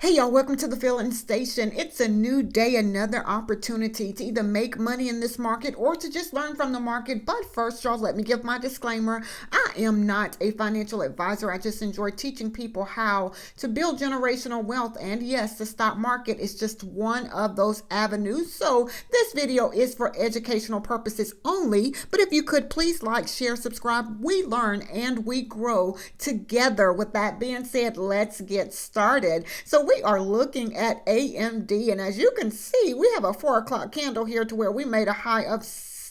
Hey y'all, welcome to the Filling Station. It's a new day, another opportunity to either make money in this market or to just learn from the market. But first, y'all, let me give my disclaimer. I am not a financial advisor. I just enjoy teaching people how to build generational wealth. And yes, the stock market is just one of those avenues. So this video is for educational purposes only. But if you could please like, share, subscribe, we learn and we grow together. With that being said, let's get started. So we are looking at AMD, and as you can see, we have a 4 o'clock candle here to where we made a high of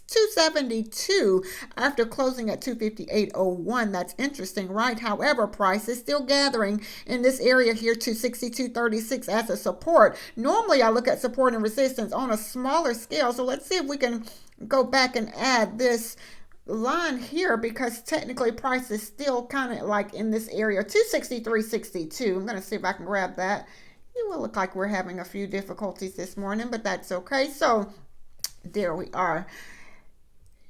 272 after closing at 258.01. That's interesting, right? However, price is still gathering in this area here, 262.36 as a support. Normally, I look at support and resistance on a smaller scale. So let's see if we can go back and add this line here, because technically price is still kind of like in this area, 263.62. I'm going to see if I can grab that. It will look like we're having a few difficulties this morning, but that's okay. So there we are.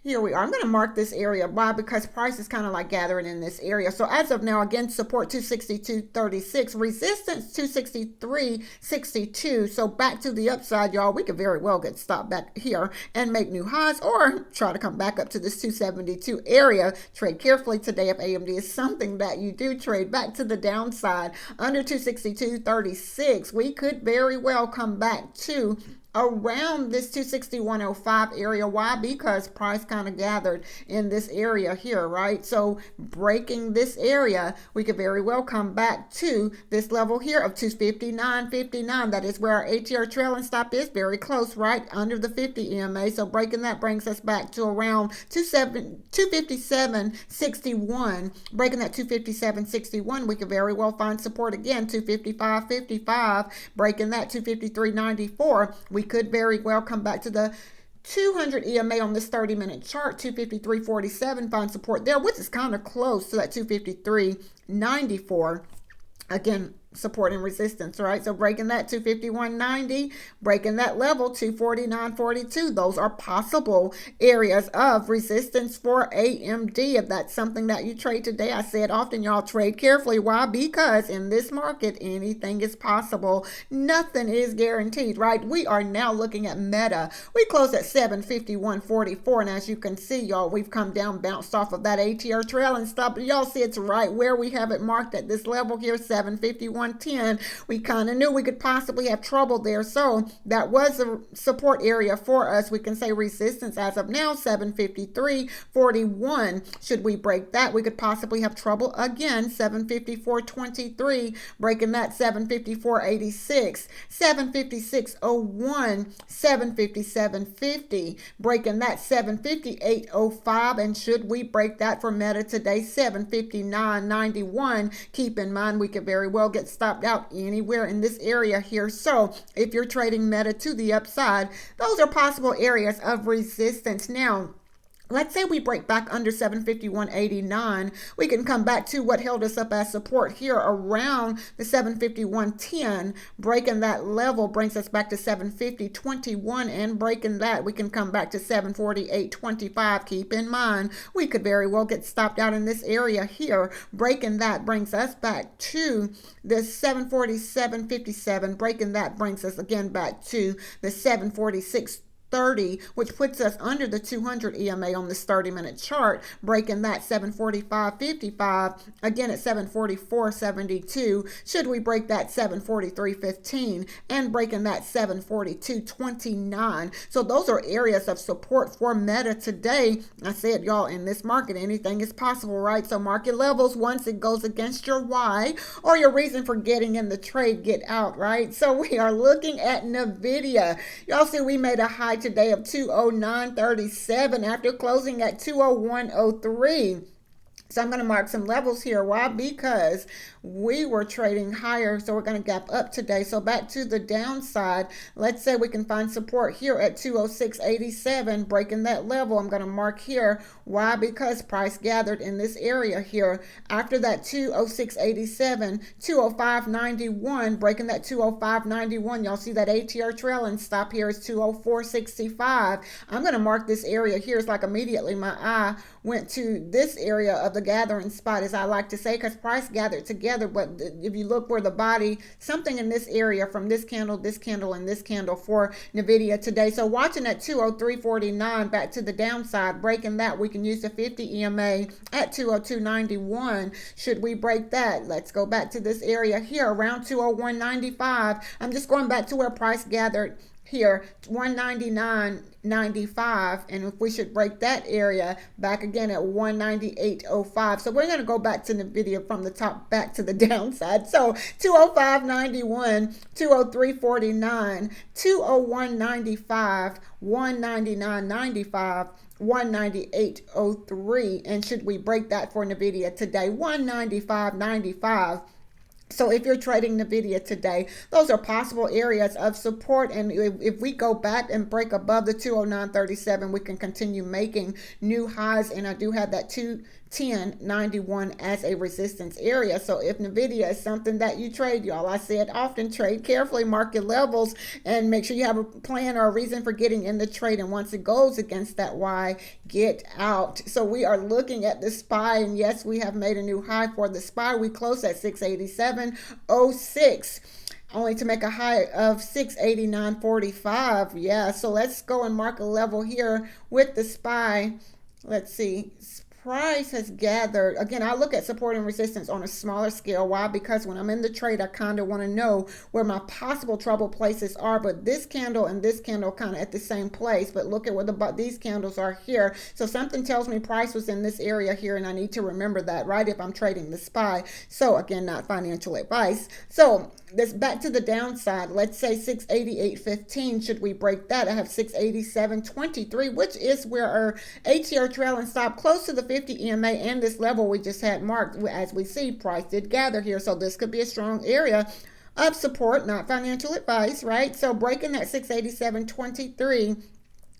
Here we are. I'm going to mark this area. Why? Because price is kind of like gathering in this area. So as of now, again, support 262.36, resistance 263.62. So back to the upside, y'all. We could very well get stopped back here and make new highs, or try to come back up to this 272 area. Trade carefully today if AMD is something that you do trade. Back to the downside under 262.36. We could very well come back to around this 261.05 area. Why? Because price kind of gathered in this area here, right? So breaking this area, we could very well come back to this level here of 259.59. That is where our ATR trailing stop is, very close, right under the 50 EMA. So breaking that brings us back to around 257.61. Breaking that 257.61, we could very well find support again, 255.55. Breaking that 253.94. We could very well come back to the 200 EMA on this 30-minute chart, 253.47, find support there, which is kind of close to that 253.94. Again, support and resistance, right? So breaking that 251.90, breaking that level 249.42. Those are possible areas of resistance for AMD. If that's something that you trade today, I said often, y'all, trade carefully. Why? Because in this market, anything is possible. Nothing is guaranteed, right? We are now looking at Meta. We closed at 751.44, and as you can see, y'all, we've come down, bounced off of that ATR trail and stop. Y'all see it's right where we have it marked at this level here, 751.10. We kind of knew we could possibly have trouble there. So that was a support area for us. We can say resistance as of now, 753.41. Should we break that, we could possibly have trouble again, 754.23. Breaking that, 754.86, 756.01, 757.50. Breaking that, 758.05. And should we break that for Meta today, 759.91. Keep in mind, we could very well get stopped out anywhere in this area here. So if you're trading Meta to the upside, those are possible areas of resistance. Now, let's say we break back under 751.89. We can come back to what held us up as support here around the 751.10. Breaking that level brings us back to 750.21, and breaking that, we can come back to 748.25. Keep in mind, we could very well get stopped out in this area here. Breaking that brings us back to the 747.57. Breaking that brings us again back to the 746.30, which puts us under the 200 EMA on this 30-minute chart. Breaking that, 745.55, again at 744.72. Should we break that, 743.15, and breaking that, 742.29. So those are areas of support for Meta today. I said, y'all, in this market, anything is possible, right? So market levels, once it goes against your why or your reason for getting in the trade, get out, right? So we are looking at NVDA. Y'all see we made a high today of 209.37 after closing at 201.03. So I'm going to mark some levels here. Why? Because we were trading higher, so we're going to gap up today. So back to the downside, let's say we can find support here at 206.87, breaking that level. I'm going to mark here. Why? Because price gathered in this area here. After that 206.87, 205.91, breaking that 205.91. Y'all see that ATR trail and stop here is 204.65. I'm going to mark this area here. It's like immediately my eye went to this area of the gathering spot, as I like to say, because price gathered together. But if you look where the body, something in this area from this candle, and this candle for NVIDIA today. So watching at 203.49 back to the downside, breaking that, we can use the 50 EMA at 202.91. Should we break that? Let's go back to this area here around 201.95. I'm just going back to where price gathered here, 199.95, and if we should break that area back again at 198.05. So we're going to go back to NVIDIA from the top back to the downside. So 205.91, 203.49, 201.95, 199.95, 198.03. And should we break that for NVIDIA today, 195.95. So if you're trading NVIDIA today, those are possible areas of support. And if we go back and break above the 209.37, we can continue making new highs. And I do have that 210.91 as a resistance area. So if NVIDIA is something that you trade, y'all, I say it often, trade carefully, market levels, and make sure you have a plan or a reason for getting in the trade. And once it goes against that Y, get out. So we are looking at the SPY, and yes, we have made a new high for the SPY. We closed at 687.06. Only to make a high of 689.45. Yeah, so let's go and mark a level here with the SPY. Let's see. Price has gathered. Again, I look at support and resistance on a smaller scale. Why? Because when I'm in the trade, I kind of want to know where my possible trouble places are. But this candle and this candle kind of at the same place. But look at where these candles are here. So something tells me price was in this area here, and I need to remember that, right, if I'm trading the SPY. So again, not financial advice. So this back to the downside. Let's say 688.15. Should we break that? I have 687.23, which is where our ATR trailing stop close to the 50 EMA and this level we just had marked. As we see, price did gather here, so this could be a strong area of support, not financial advice, right? So breaking that 687.23,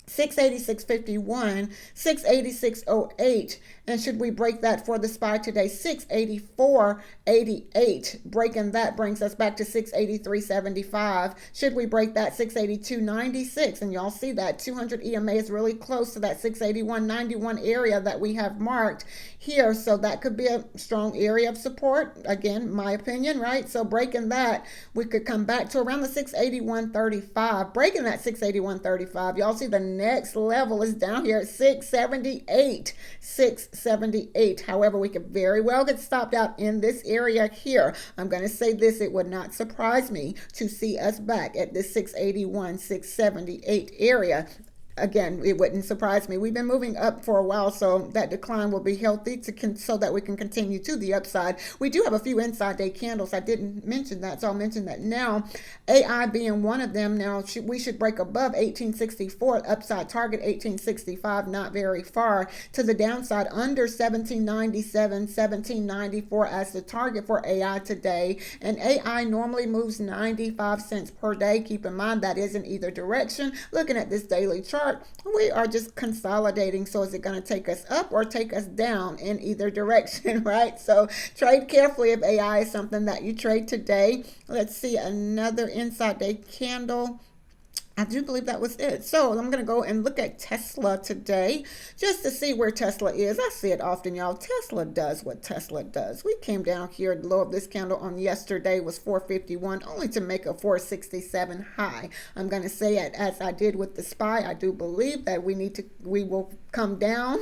686.51, 686.08, and should we break that for the SPY today, 684.88, breaking that brings us back to 683.75. Should we break that, 682.96, and y'all see that 200 EMA is really close to that 681.91 area that we have marked here, so that could be a strong area of support, again, my opinion, right? So breaking that, we could come back to around the 681.35, breaking that 681.35. Y'all see the next level is down here at 678. However, we could very well get stopped out in this area here. I'm going to say this, it would not surprise me to see us back at this 681, 678 area. Again, it wouldn't surprise me. We've been moving up for a while, so that decline will be healthy so that we can continue to the upside. We do have a few inside day candles. I didn't mention that, so I'll mention that now. AI being one of them. Now, we should break above 1864, upside target 1865, not very far. To the downside, under 1797, 1794 as the target for AI today. And AI normally moves 95 cents per day. Keep in mind that is in either direction. Looking at this daily chart, we are just consolidating. So is it going to take us up or take us down in either direction, right? So trade carefully if AI is something that you trade today. Let's see another inside day candle. I do believe that was it. So I'm going to go and look at Tesla today just to see where Tesla is. I see it often, y'all. Tesla does what Tesla does. We came down here, the low of this candle on yesterday was 451, only to make a 467 high. I'm going to say it as I did with the SPY. I do believe that we will come down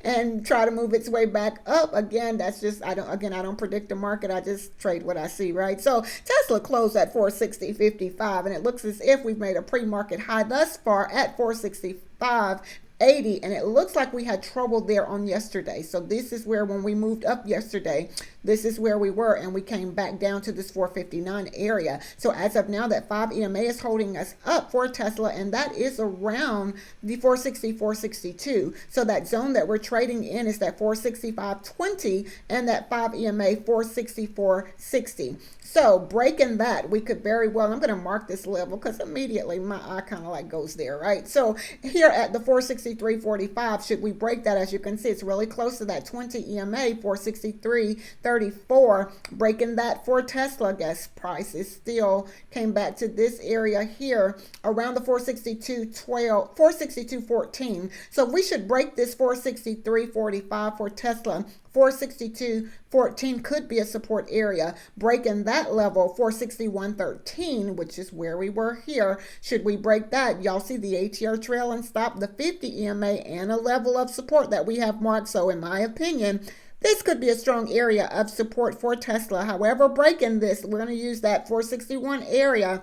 and try to move its way back up. Again, that's just, I don't predict the market. I just trade what I see, right? So Tesla closed at 460.55, and it looks as if we've made a pre-market high thus far at 465.80, and it looks like we had trouble there on yesterday. So this is where, when we moved up yesterday, this is where we were, and we came back down to this 459 area. So as of now, that 5 EMA is holding us up for Tesla, and that is around the 460, 462. So that zone that we're trading in is that 465.20, and that 5 EMA 464.60. So breaking that, we could very well, I'm going to mark this level because immediately my eye kind of like goes there, right? So here at the 463.45, should we break that, as you can see, it's really close to that 20 EMA, 463.30. 464, breaking that for Tesla. Gas prices still came back to this area here around the 462.12, 462.14. So we should break this 463.45 for Tesla. 462.14 could be a support area. Breaking that level, 461.13, which is where we were here. Should we break that, y'all see the ATR trail and stop the 50 EMA and a level of support that we have marked. So in my opinion, this could be a strong area of support for Tesla. However, breaking this, we're going to use that 461 area.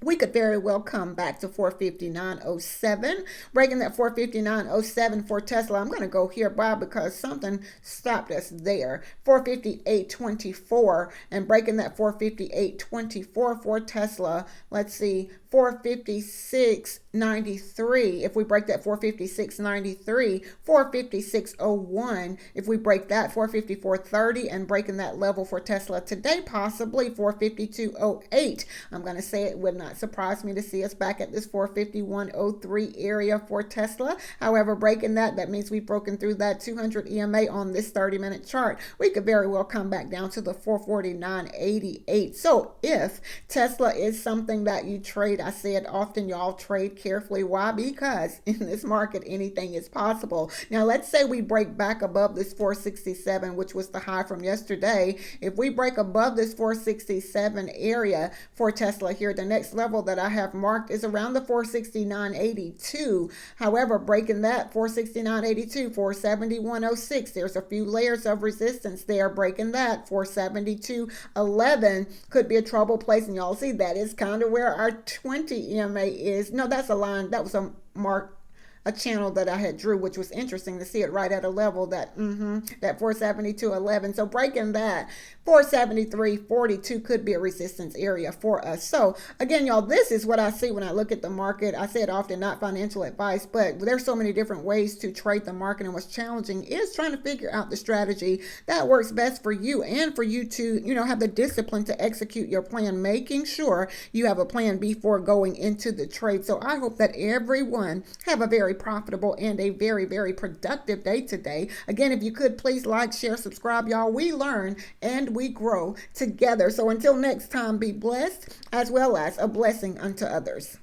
We could very well come back to 459.07, breaking that 459.07 for Tesla. I'm going to go here by because something stopped us there. 458.24 and breaking that 458.24 for Tesla. Let's see, 456.93. If we break that 456.93, 456.01. If we break that 454.30 and breaking that level for Tesla today, possibly 452.08. I'm going to say it would not surprise me to see us back at this 451.03 area for Tesla. However, breaking that means we've broken through that 200 EMA on this 30-minute chart. We could very well come back down to the 449.88. So if Tesla is something that you trade, I say it often, y'all trade carefully. Why? Because in this market, anything is possible. Now, let's say we break back above this 467, which was the high from yesterday. If we break above this 467 area for Tesla here, the next level that I have marked is around the 469.82. However, breaking that 469.82, 471.06, there's a few layers of resistance there. Breaking that 472.11 could be a trouble place, and y'all see that is kind of where our 20 EMA is. No, that's a line. That was a mark, a channel that I had drew, which was interesting to see it right at a level that that 472.11. So breaking that 473.42 could be a resistance area for us. So again, y'all, this is what I see when I look at the market. I say it often, not financial advice, but there's so many different ways to trade the market, and what's challenging is trying to figure out the strategy that works best for you and for you to, have the discipline to execute your plan, making sure you have a plan before going into the trade. So I hope that everyone have a very profitable and a very, very productive day today. Again, if you could please like, share, subscribe, y'all. We learn and we grow together. So until next time, be blessed as well as a blessing unto others.